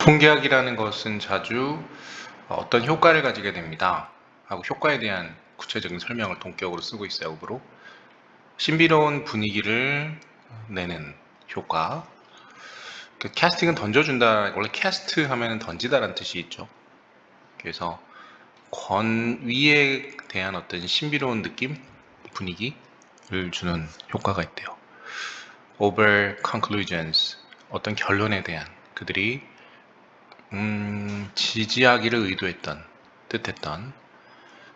통계학이라는 것은 자주 어떤 효과를 가지게 됩니다 하고 효과에 대한 구체적인 설명을 동격으로 쓰고 있어요. 업으로 신비로운 분위기를 내는 효과. 캐스팅은 던져준다. 원래 캐스트 하면 던지다라는 뜻이 있죠. 그래서 권위에 대한 어떤 신비로운 느낌, 분위기를 주는 효과가 있대요. over conclusions, 어떤 결론에 대한 그들이 지지하기를 의도했던, 뜻했던,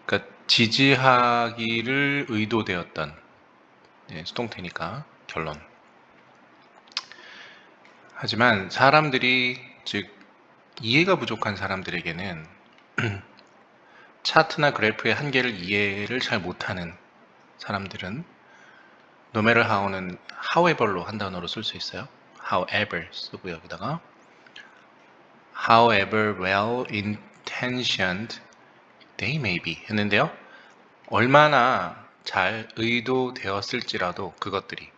그러니까 지지하기를 의도되었던, 수동태니까 결론. 하지만 사람들이, 즉 이해가 부족한 사람들에게는 차트나 그래프의 한계를 이해를 잘 못하는 사람들은 no matter how는 however로 한 단어로 쓸 수 있어요. however 쓰고 여기다가 however well intentioned they may be 했는데요. 얼마나 잘 의도되었을지라도 그것들이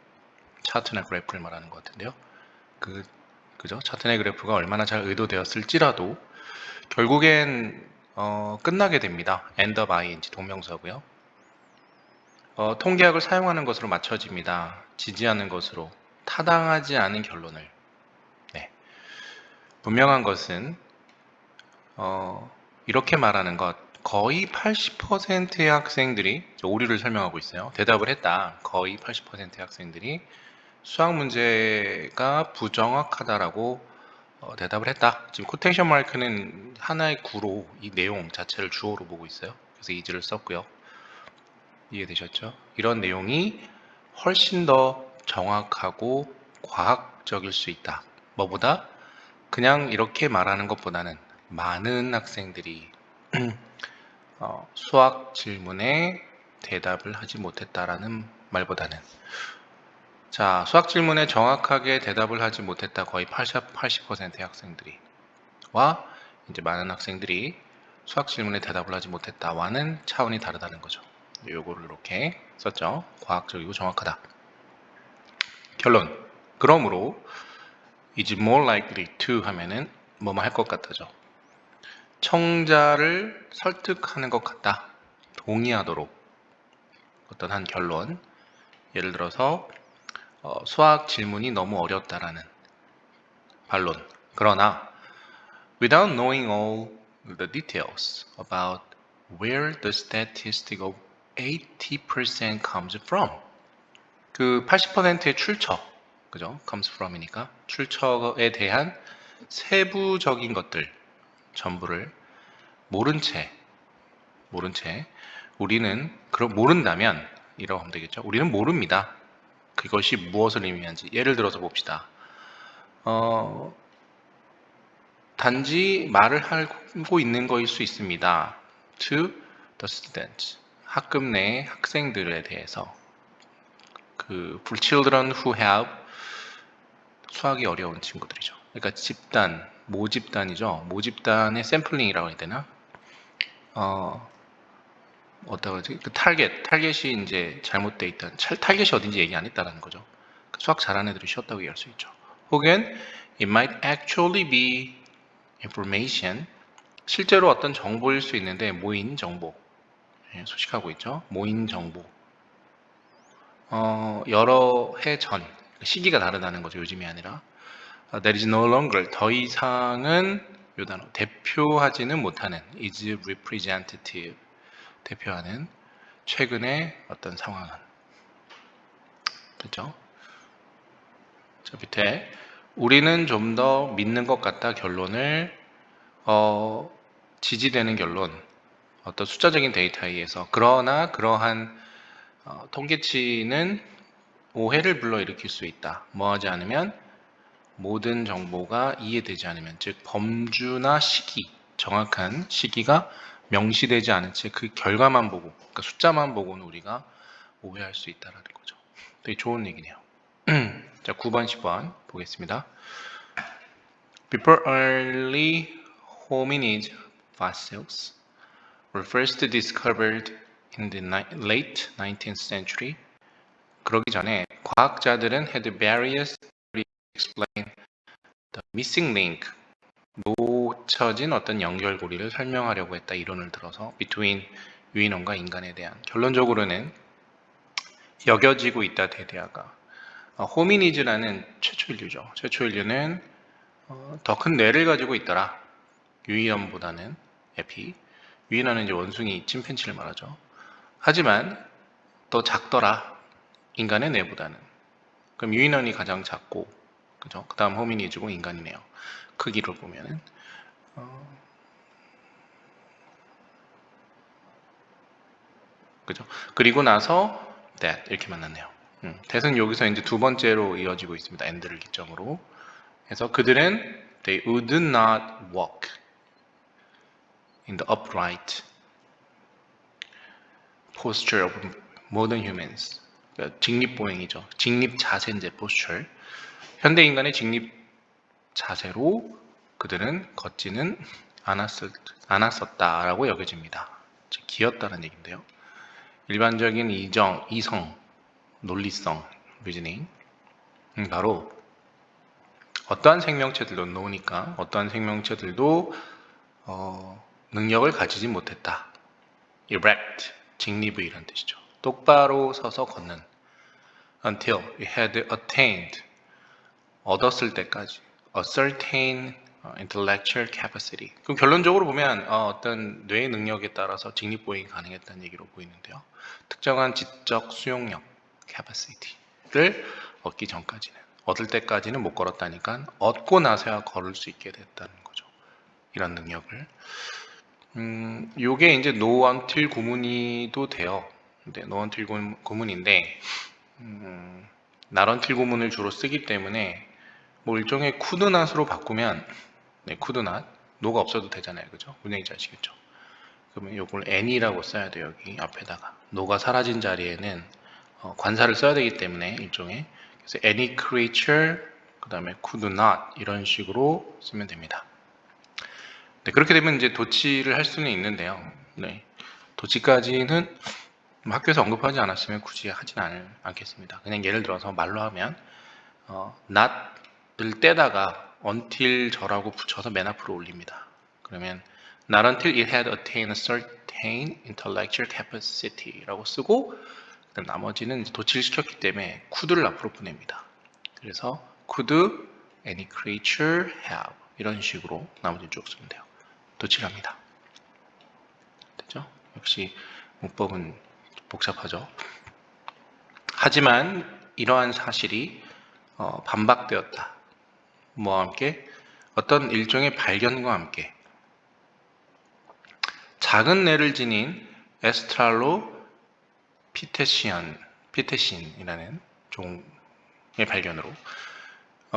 차트나 그래프를 말하는 것 같은데요. 그죠? 차트나 그래프가 얼마나 잘 의도되었을지라도 결국엔 끝나게 됩니다. end of ing 동명사고요. 통계학을 사용하는 것으로 맞춰집니다. 지지하는 것으로 타당하지 않은 결론을. 네. 분명한 것은 이렇게 말하는 것. 거의 80%의 학생들이 오류를 설명하고 있어요. 대답을 했다. 거의 80%의 학생들이 수학 문제가 부정확하다라고 대답을 했다. 지금 코테이션 마크는 하나의 구로 이 내용 자체를 주어로 보고 있어요. 그래서 is를 썼고요. 이해되셨죠? 이런 내용이 훨씬 더 정확하고 과학적일 수 있다. 뭐보다 그냥 이렇게 말하는 것보다는 많은 학생들이 수학 질문에 대답을 하지 못했다라는 말보다는, 자, 수학 질문에 정확하게 대답을 하지 못했다. 거의 80%의 학생들이 와 이제 많은 학생들이 수학 질문에 대답을 하지 못했다와는 차원이 다르다는 거죠. 요거를 이렇게 썼죠. 과학적이고 정확하다. 결론. 그러므로 is more likely to 하면은 뭐뭐 할 것 같다죠. 청자를 설득하는 것 같다. 동의하도록 어떤 한 결론. 예를 들어서 수학 질문이 너무 어렵다라는 반론. 그러나 without knowing all the details about where the statistic of 80% comes from. 그 80%의 출처, 그죠? comes from이니까 출처에 대한 세부적인 것들 전부를 모른 채 우리는 모른다면 이라고 하면 되겠죠. 우리는 모릅니다. 그것이 무엇을 의미하는지. 예를 들어서 봅시다. 단지 말을 하고 있는 것일 수 있습니다. To the students. 학급 내 학생들에 대해서. for children who have 수학이 어려운 친구들이죠. 그러니까 집단, 모집단이죠. 모집단의 샘플링이라고 해야 되나? 어떠지? 그 타겟이 이제 잘못돼 있다. 타겟이 어딘지 얘기 안 했다라는 거죠. 수학 잘하는 애들이 쉬었다고 얘기할 수 있죠. 혹은 it might actually be information. 실제로 어떤 정보일 수 있는데 모인 정보. 소식하고 있죠. 모인 정보. 여러 해 전. 시기가 다르다는 거죠. 요즘이 아니라. There is no longer. 더 이상은 요 단어. 대표하지는 못하는. is representative. 대표하는 최근의 어떤 상황은. 그렇죠? 저 밑에 우리는 좀 더 믿는 것 같다 결론을 지지되는 결론 어떤 숫자적인 데이터에 의해서 그러나 그러한 통계치는 오해를 불러일으킬 수 있다. 뭐하지 않으면 모든 정보가 이해되지 않으면 즉 범주나 시기 정확한 시기가 명시되지 않은 채 그 결과만 보고 그러니까 숫자만 보고는 우리가 오해할 수 있다는 거죠. 되게 좋은 얘기네요. 자, 9번, 10번 보겠습니다. Before early hominid fossils were first discovered in the late 19th century. 그러기 전에 과학자들은 had various theories to explain the missing link 놓쳐진 어떤 연결고리를 설명하려고 했다. 이론을 들어서 between 유인원과 인간에 대한 결론적으로는 여겨지고 있다. 대대화가 호미니즈라는 최초 인류죠. 최초 인류는 더 큰 뇌를 가지고 있더라. 유인원보다는 에피. 유인원은 이제 원숭이 침팬지를 말하죠. 하지만 더 작더라. 인간의 뇌보다는. 그럼 유인원이 가장 작고, 그죠? 그 다음 호미니즈고 인간이네요. 크기로 보면은. 그죠? 그리고 나서 that 이렇게 만났네요. that은 여기서 이제 두 번째로 이어지고 있습니다. and를 기점으로. 그래서 그들은 they would not walk in the upright posture of modern humans. 그러니까 직립보행이죠. 직립자세인데 posture. 현대 인간의 직립 자세로 그들은 걷지는 않았었다라고 여겨집니다. 즉, 기었다는 얘기인데요. 일반적인 이성, 논리성, 리즈닝. 바로 어떠한 생명체들도 노니까 어떠한 생명체들도 능력을 가지지 못했다. erect, 직립의 이런 뜻이죠. 똑바로 서서 걷는 until it had attained, 얻었을 때까지 a certain intellectual capacity. 그럼 결론적으로 보면 어떤 뇌의 능력에 따라서 직립보행이 가능했다는 얘기로 보이는데요. 특정한 지적 수용력 capacity를 얻기 전까지는, 얻을 때까지는 못 걸었다니까 얻고 나서야 걸을 수 있게 됐다는 거죠. 이런 능력을. 요게 이제 no until 구문이도 돼요. 근데 no until 구문인데 not until 구문을 주로 쓰기 때문에 뭐 일종의 could not으로 바꾸면 could not, no가 없어도 되잖아요. 그죠? 문장이 아시겠죠? 그러면 이걸 any라고 써야 돼요. 여기 앞에다가 no가 사라진 자리에는 관사를 써야 되기 때문에 일종의, 그래서 any creature 그 다음에 could not 이런 식으로 쓰면 됩니다. 네, 그렇게 되면 이제 도치를 할 수는 있는데요. 네, 도치까지는 학교에서 언급하지 않았으면 굳이 하진 않겠습니다. 그냥 예를 들어서 말로 하면 not을 떼다가 until 저라고 붙여서 맨 앞으로 올립니다. 그러면 not until it had attained a certain intellectual capacity 라고 쓰고, 그다음 나머지는 도치를 시켰기 때문에 could를 앞으로 보냅니다. 그래서 could any creature have 이런 식으로 나머지 쭉 쓰면 돼요. 도치를 합니다. 됐죠? 역시 문법은 복잡하죠. 하지만 이러한 사실이 반박되었다. 뭐와 함께? 어떤 일종의 발견과 함께 작은 뇌를 지닌 피테신이라는 종의 발견으로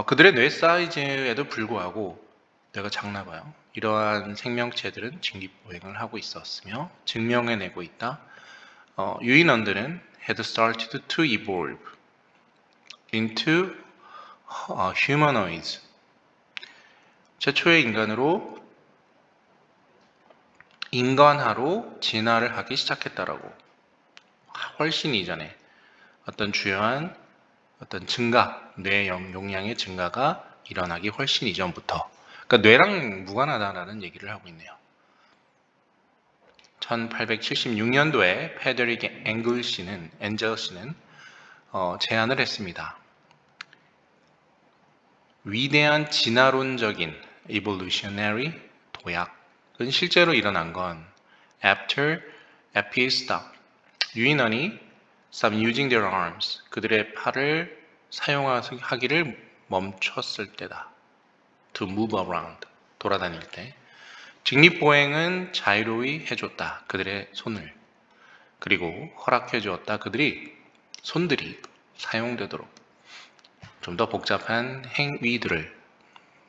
그들의 뇌 사이즈에도 불구하고 뇌가 작나 봐요. 이러한 생명체들은 직립보행을 하고 있었으며 증명해내고 있다. 유인원들은 had started to evolve into humanoids. 최초의 인간화로 진화를 하기 시작했다라고. 훨씬 이전에 어떤 주요한 어떤 증가, 뇌 용량의 증가가 일어나기 훨씬 이전부터, 그러니까 뇌랑 무관하다라는 얘기를 하고 있네요. 1876년도에 페데릭 엔젤 씨는 제안을 했습니다. 위대한 진화론적인 evolutionary 도약은 실제로 일어난 건 after Epi stopped. 유인원이 stop using their arms. 그들의 팔을 사용하기를 멈췄을 때다. To move around. 돌아다닐 때. 직립보행은 자유로이 해줬다. 그들의 손을. 그리고 허락해 주었다. 그들이 손들이 사용되도록 좀 더 복잡한 행위들을,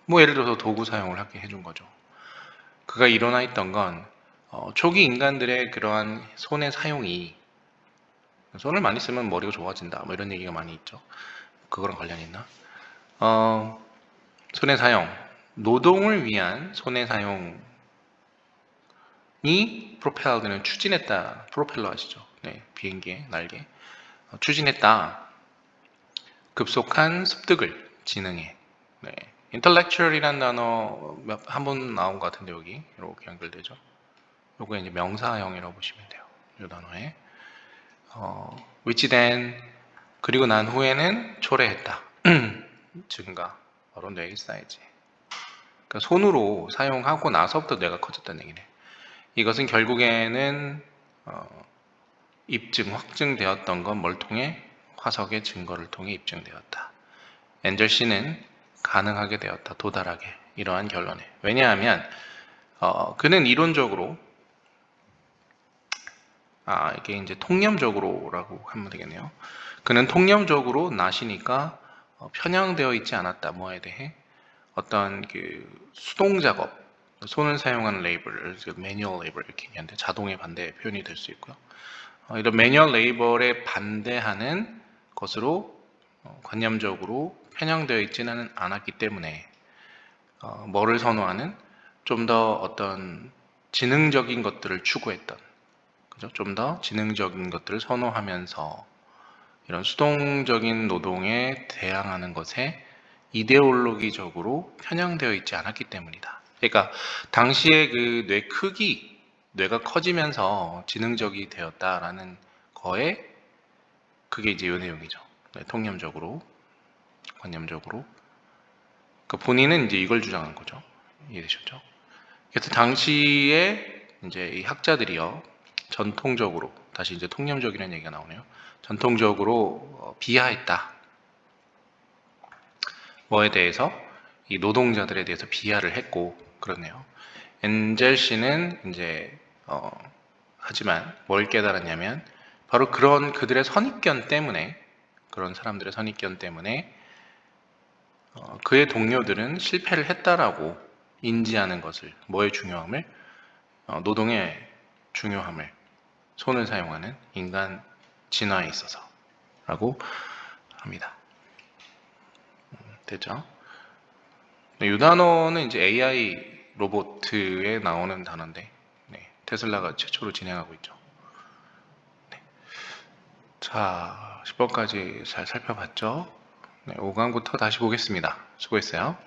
뭐 예를 들어서 도구 사용을 하게 해준 거죠. 그가 일어나 있던 건 초기 인간들의 그러한 손의 사용이, 손을 많이 쓰면 머리가 좋아진다 뭐 이런 얘기가 많이 있죠. 그거랑 관련이 있나? 손의 사용, 노동을 위한 손의 사용이 프로펠러는 추진했다. 프로펠러 아시죠? 네, 비행기의 날개. 추진했다. 급속한 습득을 지능에. 네. intellectual이라는 단어 한 번 나온 것 같은데 여기 이렇게 연결되죠. 요거 이제 명사형이라고 보시면 돼요. 이 단어에 which then 그리고 난 후에는 초래했다. 증가 바로 뇌의 사이즈. 그러니까 손으로 사용하고 나서부터 뇌가 커졌다는 얘기네. 이것은 결국에는 입증, 확증되었던 건 뭘 통해? 화석의 증거를 통해 입증되었다. 엔젤 씨는 가능하게 되었다. 도달하게. 이러한 결론에. 왜냐하면 그는 이론적으로 이게 이제 통념적으로라고 하면 되겠네요. 그는 통념적으로 나시니까 편향되어 있지 않았다. 뭐에 대해? 어떤 그 수동 작업, 손을 사용하는 레이블, 매뉴얼 레이블 이렇게 얘기하는데 자동의 반대 표현이 될 수 있고요. 이런 매뉴얼 레이블에 반대하는 것으로 관념적으로 편향되어 있지는 않았기 때문에 뭐를 선호하는 좀 더 어떤 지능적인 것들을 추구했던, 그죠? 좀 더 지능적인 것들을 선호하면서 이런 수동적인 노동에 대항하는 것에 이데올로기적으로 편향되어 있지 않았기 때문이다. 그러니까 당시에 그 뇌 크기, 뇌가 커지면서 지능적이 되었다라는 거에 그게 이제 이 내용이죠. 네, 통념적으로, 관념적으로. 그러니까 본인은 이제 이걸 주장한 거죠. 이해되셨죠? 그래서 당시에 이제 이 학자들이요, 전통적으로, 다시 이제 통념적이라는 얘기가 나오네요. 전통적으로 비하했다. 뭐에 대해서? 이 노동자들에 대해서 비하를 했고, 그러네요. 엔젤 씨는 이제, 하지만 뭘 깨달았냐면, 바로 그런 그들의 선입견 때문에, 그런 사람들의 선입견 때문에, 그의 동료들은 실패를 했다라고 인지하는 것을, 뭐의 중요함을? 노동의 중요함을, 손을 사용하는 인간 진화에 있어서 라고 합니다. 됐죠? 이 단어는 이제 AI 로봇에 나오는 단어인데, 네, 테슬라가 최초로 진행하고 있죠. 네. 자, 10번까지 잘 살펴봤죠? 네, 5강부터 다시 보겠습니다. 수고했어요.